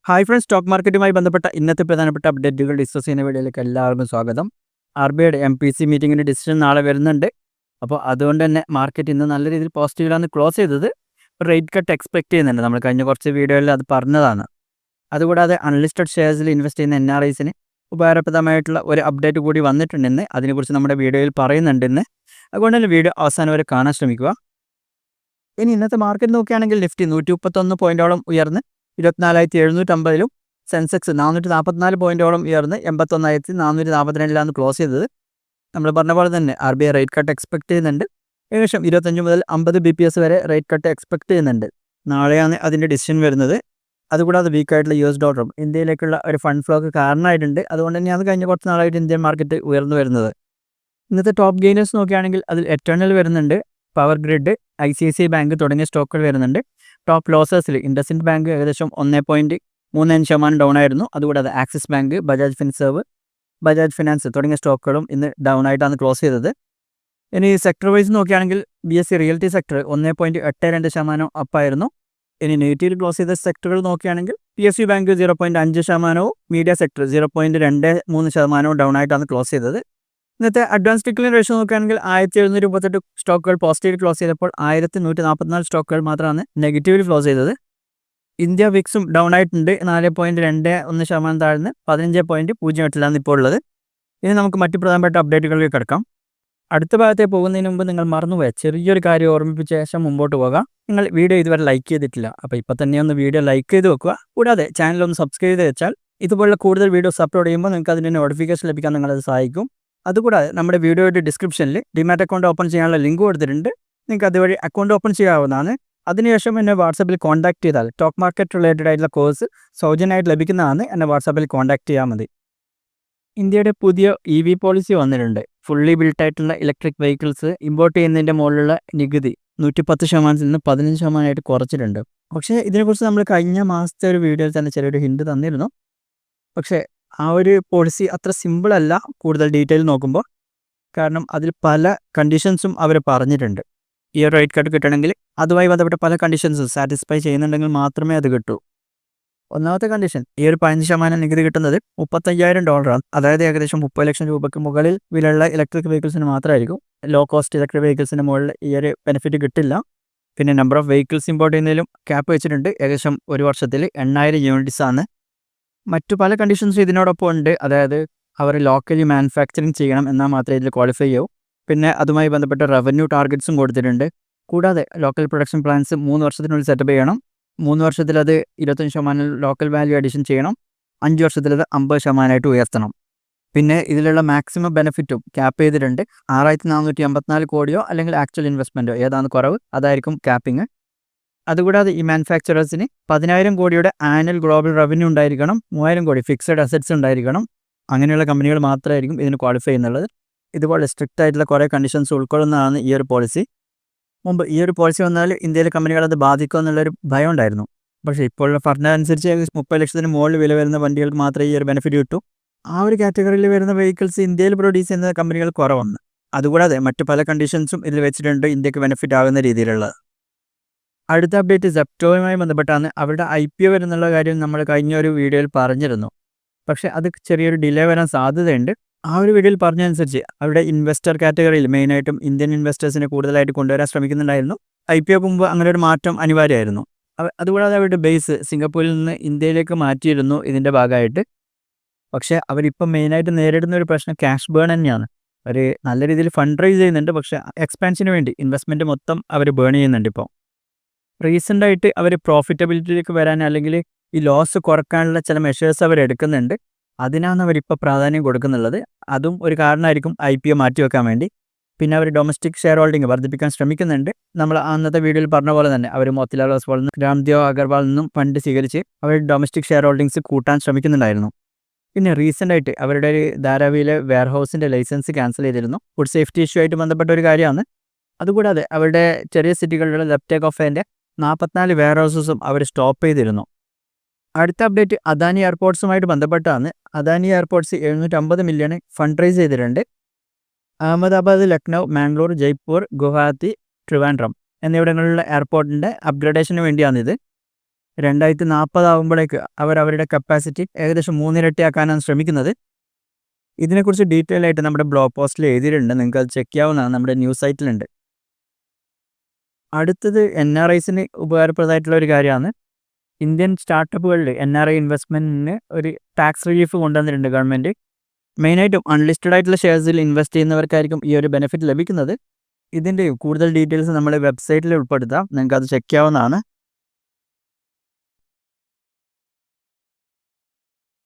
Hi friends, stock മാർക്കറ്റുമായി ബന്ധപ്പെട്ട ഇന്നത്തെ പ്രധാനപ്പെട്ട അപ്ഡേറ്റുകൾ ഡിസ്കസ് ചെയ്യുന്ന വീഡിയോയിലേക്ക് എല്ലാവർക്കും സ്വാഗതം. RBIയുടെ MPC മീറ്റിങ്ങിൻ്റെ ഡിസിഷൻ നാളെ വരുന്നുണ്ട്. അപ്പോൾ അതുകൊണ്ട് തന്നെ മാർക്കറ്റ് ഇന്ന് നല്ല രീതിയിൽ പോസിറ്റീവിലാണ് ക്ലോസ് ചെയ്തത്. റേറ്റ് കട്ട് എക്സ്പെക്ട് ചെയ്യുന്നുണ്ട്. നമ്മൾ കഴിഞ്ഞ കുറച്ച് വീഡിയോയിൽ അത് പറഞ്ഞതാണ്. അതുകൂടാതെ അൺലിസ്റ്റഡ് ഷെയർസിൽ ഇൻവെസ്റ്റ് ചെയ്യുന്ന NRIസിന് ഉപകാരപ്രദമായിട്ടുള്ള ഒരു അപ്ഡേറ്റ് കൂടി വന്നിട്ടുണ്ടെന്ന് അതിനെക്കുറിച്ച് നമ്മുടെ വീഡിയോയിൽ പറയുന്നുണ്ടെന്ന്. അതുകൊണ്ട് തന്നെ വീഡിയോ അവസാനം വരെ കാണാൻ ശ്രമിക്കുക. ഇനി ഇന്നത്തെ മാർക്കറ്റ് നോക്കുകയാണെങ്കിൽ നിഫ്റ്റി 131 പോയിന്റോളം ഉയർന്ന് 24,750 സെൻസെക്സ് 444 പോയിന്റോളം ഉയർന്ന് 81,442 ക്ലോസ് ചെയ്തത്. നമ്മൾ പറഞ്ഞ പോലെ തന്നെ RBI റേറ്റ് കട്ട് എക്സ്പെക്ട് ചെയ്യുന്നുണ്ട്. ഏകദേശം 25 മുതൽ 50 BPS വരെ റേറ്റ് കട്ട് എക്സ്പെക്ട് ചെയ്യുന്നുണ്ട്. നാളെയാണ് അതിൻ്റെ ഡിസിഷൻ വരുന്നത്. അതുകൂടാതെ വീക്കായിട്ടുള്ള US ഡോളറും ഇന്ത്യയിലേക്കുള്ള ഒരു ഫണ്ട് ഫ്ലോക്ക് കാരണമായിട്ടുണ്ട്. അതുകൊണ്ട് തന്നെയാണ് കഴിഞ്ഞ കുറച്ച് നാളായിട്ട് ഇന്ത്യൻ മാർക്കറ്റ് ഉയർന്നു വരുന്നത്. ഇന്നത്തെ ടോപ്പ് ഗെയിനേഴ്സ് നോക്കുകയാണെങ്കിൽ അതിൽ എറ്റേണൽ വരുന്നുണ്ട്, പവർ ഗ്രിഡ്, ICICI ബാങ്ക് തുടങ്ങിയ സ്റ്റോക്കുകൾ വരുന്നുണ്ട്. ടോപ്പ് ലോസേഴ്സിൽ ഇൻഡസ്ഇൻഡ് ബാങ്ക് ഏകദേശം 1.35% ഡൗൺ ആയിരുന്നു. അതുകൂടാതെ axis bank, Bajaj Finserv, Bajaj finance തുടങ്ങിയ സ്റ്റോക്കുകളും ഇന്ന് ഡൗൺ ആയിട്ടാണ് ക്ലോസ് ചെയ്തത്. ഇനി സെക്ടർ വൈസ് നോക്കുകയാണെങ്കിൽ BSE റിയൽറ്റി സെക്ടർ 1.82% അപ്പായിരുന്നു. ഇനി നെഗറ്റീവ് ക്ലോസ് ചെയ്ത സെക്ടറുകൾ നോക്കുകയാണെങ്കിൽ PSU bank 0.5%, media sector 0.23% down ആയിട്ടാണ് ക്ലോസ് ചെയ്തത്. ഇന്നത്തെ അഡ്വാൻസ് ഡിക്ലൈൻ റേഷ്യോ നോക്കുകയാണെങ്കിൽ 1738 സ്റ്റോക്കുകൾ പോസിറ്റീവ് ക്ലോസ് ചെയ്തപ്പോൾ 1144 സ്റ്റോക്കുകൾ മാത്രമാണ് നെഗറ്റീവിൽ ക്ലോസ് ചെയ്തത്. ഇന്ത്യ വിക്സും ഡൗൺ ആയിട്ടുണ്ട്. 4.21% താഴ്ന്ന് 15.08 ഇപ്പോൾ ഉള്ളത്. ഇനി നമുക്ക് മറ്റു പ്രധാനപ്പെട്ട അപ്ഡേറ്റുകളിലേക്ക് കിടക്കാം. അടുത്ത ഭാഗത്തേക്ക് പോകുന്നതിന് മുമ്പ് നിങ്ങൾ മറന്നുപോയ ചെറിയൊരു കാര്യം ഓർമ്മിപ്പിച്ച ശേഷം മുമ്പോട്ട് പോകാം. നിങ്ങൾ വീഡിയോ ഇതുവരെ ലൈക്ക് ചെയ്തിട്ടില്ല, അപ്പോൾ ഇപ്പോൾ തന്നെ ഒന്ന് വീഡിയോ ലൈക്ക് ചെയ്ത് വെക്കുക. കൂടാതെ ചാനൽ ഒന്ന് സബ്സ്ക്രൈബ് ചെയ്ത് വെച്ചാൽ ഇതുപോലുള്ള കൂടുതൽ വീഡിയോസ് അപ്ലോഡ് ചെയ്യുമ്പോൾ നിങ്ങൾക്ക് അതിൻ്റെ നോട്ടിഫിക്കേഷൻ ലഭിക്കാൻ നിങ്ങളത് സഹായിക്കും. അതുകൂടാതെ നമ്മുടെ വീഡിയോയുടെ ഡിസ്ക്രിപ്ഷനിൽ ഡിമാറ്റ് അക്കൗണ്ട് ഓപ്പൺ ചെയ്യാനുള്ള ലിങ്ക് കൊടുത്തിട്ടുണ്ട്. നിങ്ങൾക്ക് അതുവഴി അക്കൗണ്ട് ഓപ്പൺ ചെയ്യാവുന്നതാണ്. അതിനുശേഷം എന്നെ വാട്സാപ്പിൽ കോൺടാക്ട് ചെയ്താൽ സ്റ്റോക്ക് മാർക്കറ്റ് റിലേറ്റഡ് ആയിട്ടുള്ള കോഴ്സ് സൗജന്യമായിട്ട് ലഭിക്കുന്നതാണ്. എന്നെ വാട്സാപ്പിൽ കോൺടാക്ട് ചെയ്യാൻ മതി. ഇന്ത്യയുടെ പുതിയ EV പോളിസി വന്നിട്ടുണ്ട്. ഫുള്ളി ബിൽട്ട് ആയിട്ടുള്ള ഇലക്ട്രിക് വെഹിക്കിൾസ് ഇമ്പോർട്ട് ചെയ്യുന്നതിൻ്റെ മുകളിലുള്ള നികുതി 110% നിന്ന് 15% കുറച്ചിട്ടുണ്ട്. പക്ഷേ ഇതിനെക്കുറിച്ച് നമ്മൾ കഴിഞ്ഞ മാസത്തെ ഒരു വീഡിയോയിൽ തന്നെ ചെറിയൊരു ഹിൻഡ് തന്നിരുന്നു. പക്ഷേ ആ ഒരു പോളിസി അത്ര സിമ്പിൾ അല്ല കൂടുതൽ ഡീറ്റെയിൽ നോക്കുമ്പോൾ. കാരണം അതിൽ പല കണ്ടീഷൻസും അവർ പറഞ്ഞിട്ടുണ്ട്. ഈ ഒരു റേറ്റ് കട്ട് കിട്ടണമെങ്കിൽ അതുമായി ബന്ധപ്പെട്ട പല കണ്ടീഷൻസും സാറ്റിസ്ഫൈ ചെയ്യുന്നുണ്ടെങ്കിൽ മാത്രമേ അത് കിട്ടൂ. ഒന്നാമത്തെ കണ്ടീഷൻ, ഈ ഒരു 15% നികുതി കിട്ടുന്നത് $35,000, അതായത് ഏകദേശം 30 ലക്ഷം രൂപയ്ക്ക് മുകളിൽ വിലയുള്ള ഇലക്ട്രിക് വെഹിക്കിൾസിന് മാത്രമായിരിക്കും. ലോ കോസ്റ്റ് ഇലക്ട്രിക് വെഹിക്കിൾസിന് മുകളിൽ ഈ ഒരു ബെനിഫിറ്റ് കിട്ടില്ല. പിന്നെ നമ്പർ ഓഫ് വെഹിക്കിൾസ് ഇമ്പോർട്ട് ചെയ്യുന്നതിലും ക്യാപ്പ് വെച്ചിട്ടുണ്ട്. ഏകദേശം ഒരു വർഷത്തിൽ 8000 യൂണിറ്റ്സ് ആണ്. മറ്റു പല കണ്ടീഷൻസും ഇതിനോടൊപ്പം ഉണ്ട്. അതായത് അവർ ലോക്കലി മാനുഫാക്ചറിങ് ചെയ്യണം എന്നാൽ മാത്രമേ ഇതിൽ ക്വാളിഫൈ ചെയ്യൂ. പിന്നെ അതുമായി ബന്ധപ്പെട്ട റവന്യൂ ടാർഗറ്റ്സും കൊടുത്തിട്ടുണ്ട്. കൂടാതെ ലോക്കൽ പ്രൊഡക്ഷൻ പ്ലാൻസ് 3 വർഷത്തിനുള്ളിൽ സെറ്റപ്പ് ചെയ്യണം. 3 വർഷത്തിൽ അത് 25% ലോക്കൽ വാല്യൂ അഡീഷൻ ചെയ്യണം. 5 വർഷത്തിൽ അത് 50% ഉയർത്തണം. പിന്നെ ഇതിലുള്ള മാക്സിമം ബെനിഫിറ്റും ക്യാപ്പ് ചെയ്തിട്ടുണ്ട്. 6454 കോടിയോ അല്ലെങ്കിൽ ആക്ച്വൽ ഇൻവെസ്റ്റ്മെൻറ്റോ ഏതാണ് കുറവ് അതായിരിക്കും ക്യാപ്പിംഗ്. അതുകൂടാതെ ഈ മാനുഫാക്ചറേഴ്സിന് 10,000 കോടിയുടെ ആനുവൽ ഗ്ലോബൽ റവന്യൂ ഉണ്ടായിരിക്കണം. 3000 കോടി ഫിക്സഡ് അസറ്റ്സ് ഉണ്ടായിരിക്കണം. അങ്ങനെയുള്ള കമ്പനികൾ മാത്രമായിരിക്കും ഇതിന് ക്വാളിഫൈ ചെയ്യുന്നുള്ളത്. ഇതുപോലെ സ്ട്രിക്റ്റ് ആയിട്ടുള്ള കുറേ കണ്ടീഷൻസ് ഉൾക്കൊള്ളുന്നതാണ് ഈ ഒരു പോളിസി. മുമ്പ് ഈ ഒരു പോളിസി വന്നാൽ ഇന്ത്യയിലെ കമ്പനികൾ അത് ബാധിക്കും എന്നുള്ളൊരു ഭയം ഉണ്ടായിരുന്നു. പക്ഷേ ഇപ്പോഴുള്ള പഠനം അനുസരിച്ച് 30 ലക്ഷത്തിന് മുകളിൽ വില വരുന്ന വണ്ടികൾക്ക് മാത്രമേ ഈ ഒരു ബെനിഫിറ്റ് കിട്ടൂ. ആ ഒരു കാറ്റഗറിയിൽ വരുന്ന വെഹിക്കിൾസ് ഇന്ത്യയിൽ പ്രൊഡ്യൂസ് ചെയ്യുന്ന കമ്പനികൾ കുറവാണ്. അതുകൂടാതെ മറ്റു പല കണ്ടീഷൻസും ഇതിൽ വെച്ചിട്ടുണ്ട് ഇന്ത്യക്ക് ബെനിഫിറ്റ് ആകുന്ന രീതിയിലുള്ളത്. അടുത്ത അപ്ഡേറ്റ് സെപ്റ്റോയുമായി ബന്ധപ്പെട്ടാണ്. അവരുടെ IPO വരുന്നുള്ള കാര്യം നമ്മൾ കഴിഞ്ഞ ഒരു വീഡിയോയിൽ പറഞ്ഞിരുന്നു. പക്ഷേ അത് ചെറിയൊരു ഡിലേ വരാൻ സാധ്യതയുണ്ട്. ആ ഒരു വീഡിയോയിൽ പറഞ്ഞതനുസരിച്ച് അവരുടെ ഇൻവെസ്റ്റർ കാറ്റഗറിയിൽ മെയിനായിട്ടും ഇന്ത്യൻ ഇൻവെസ്റ്റേഴ്സിനെ കൂടുതലായിട്ട് കൊണ്ടുവരാൻ ശ്രമിക്കുന്നുണ്ടായിരുന്നു. IPOക്ക് മുമ്പ് അങ്ങനെ ഒരു മാറ്റം അനിവാര്യമായിരുന്നു. അതുകൂടാതെ അവരുടെ ബേസ് സിംഗപ്പൂരിൽ നിന്ന് ഇന്ത്യയിലേക്ക് മാറ്റിയിരുന്നു ഇതിൻ്റെ ഭാഗമായിട്ട്. പക്ഷേ അവരിപ്പം മെയിനായിട്ട് നേരിടുന്ന ഒരു പ്രശ്നം ക്യാഷ് ബേൺ തന്നെയാണ്. അവർ നല്ല രീതിയിൽ ഫണ്ട് റൈസ് ചെയ്യുന്നുണ്ട്, പക്ഷേ എക്സ്പാൻഷന് വേണ്ടി ഇൻവെസ്റ്റ്മെൻറ്റ് മൊത്തം അവർ ബേൺ ചെയ്യുന്നുണ്ട്. ഇപ്പോൾ റീസെൻ്റായിട്ട് അവർ പ്രോഫിറ്റബിലിറ്റിയിലേക്ക് വരാൻ അല്ലെങ്കിൽ ഈ ലോസ് കുറക്കാനുള്ള ചില മെഷേഴ്സ് അവർ എടുക്കുന്നുണ്ട്. അതിനാണ് അവരിപ്പോൾ പ്രാധാന്യം കൊടുക്കുന്നുള്ളത്. അതും ഒരു കാരണമായിരിക്കും IPO മാറ്റിവെക്കാൻ വേണ്ടി. പിന്നെ അവർ ഡൊമസ്റ്റിക് ഷെയർ ഹോൾഡിംഗ് വർദ്ധിപ്പിക്കാൻ ശ്രമിക്കുന്നുണ്ട്. നമ്മൾ അന്നത്തെ വീഡിയോയിൽ പറഞ്ഞ പോലെ തന്നെ അവർ മോത്തിലാൽ ഒസ്വാളിൽ നിന്നും രാംദേവ് അഗർവാളിൽ നിന്നും ഫണ്ട് സ്വീകരിച്ച് അവർ ഡൊമസ്റ്റിക് ഷെയർ ഹോൾഡിങ്സ് കൂട്ടാൻ ശ്രമിക്കുന്നുണ്ടായിരുന്നു. പിന്നെ റീസെൻ്റായിട്ട് അവരുടെ ഒരു ധാരാവിയിലെ വെയർ ഹൗസിൻ്റെ ലൈസൻസ് ക്യാൻസൽ ചെയ്തിരുന്നു. ഫുഡ് സേഫ്റ്റി ഇഷ്യൂ ആയിട്ട് ബന്ധപ്പെട്ട ഒരു കാര്യമാണ്. അതുകൂടാതെ അവരുടെ ചെറിയ സിറ്റികളിലുള്ള ലെഫ്റ്റ് ഓഫ് എൻ്റെ 44 വെയർ ഹൗസസും അവർ സ്റ്റോപ്പ് ചെയ്തിരുന്നു. അടുത്ത അപ്ഡേറ്റ് അദാനി എയർപോർട്ട്സുമായിട്ട് ബന്ധപ്പെട്ടാണ്. Adani airports 750 million fund raise ചെയ്തിട്ടുണ്ട്. അഹമ്മദാബാദ്, ലക്നൗ, മാംഗ്ലൂർ, ജയ്പൂർ, ഗുവാഹത്തി, ട്രിവാൻഡ്രം എന്നിവിടങ്ങളിലുള്ള എയർപോർട്ടിൻ്റെ അപ്ഗ്രഡേഷന് വേണ്ടിയാണിത്. 2040 ആകുമ്പോഴേക്ക് അവരുടെ കപ്പാസിറ്റി ഏകദേശം 3 ഇരട്ടിയാക്കാനാണ് ശ്രമിക്കുന്നത്. ഇതിനെക്കുറിച്ച് ഡീറ്റെയിൽ ആയിട്ട് നമ്മുടെ ബ്ലോഗ് പോസ്റ്റിൽ എഴുതിയിട്ടുണ്ട്. നിങ്ങൾക്ക് അത് ചെക്ക് ചെയ്യാവുന്നതാണ്. നമ്മുടെ ന്യൂസ് സൈറ്റിലുണ്ട്. അടുത്തത് NRIസിന് ഉപകാരപ്രദമായിട്ടുള്ള ഒരു കാര്യമാണ്. ഇന്ത്യൻ സ്റ്റാർട്ടപ്പുകളിൽ NRI ഇൻവെസ്റ്റ്മെൻറ്റിന് ഒരു ടാക്സ് റിലീഫ് കൊണ്ടുവന്നിട്ടുണ്ട് ഗവൺമെൻറ്. മെയിനായിട്ടും അൺലിസ്റ്റഡ് ആയിട്ടുള്ള ഷെയർസിൽ ഇൻവെസ്റ്റ് ചെയ്യുന്നവർക്കായിരിക്കും ഈ ഒരു ബെനിഫിറ്റ് ലഭിക്കുന്നത്. ഇതിൻ്റെ കൂടുതൽ ഡീറ്റെയിൽസ് നമ്മൾ വെബ്സൈറ്റിൽ ഉൾപ്പെടുത്താം. നിങ്ങൾക്ക് അത് ചെക്ക് ചെയ്യാവുന്നതാണ്.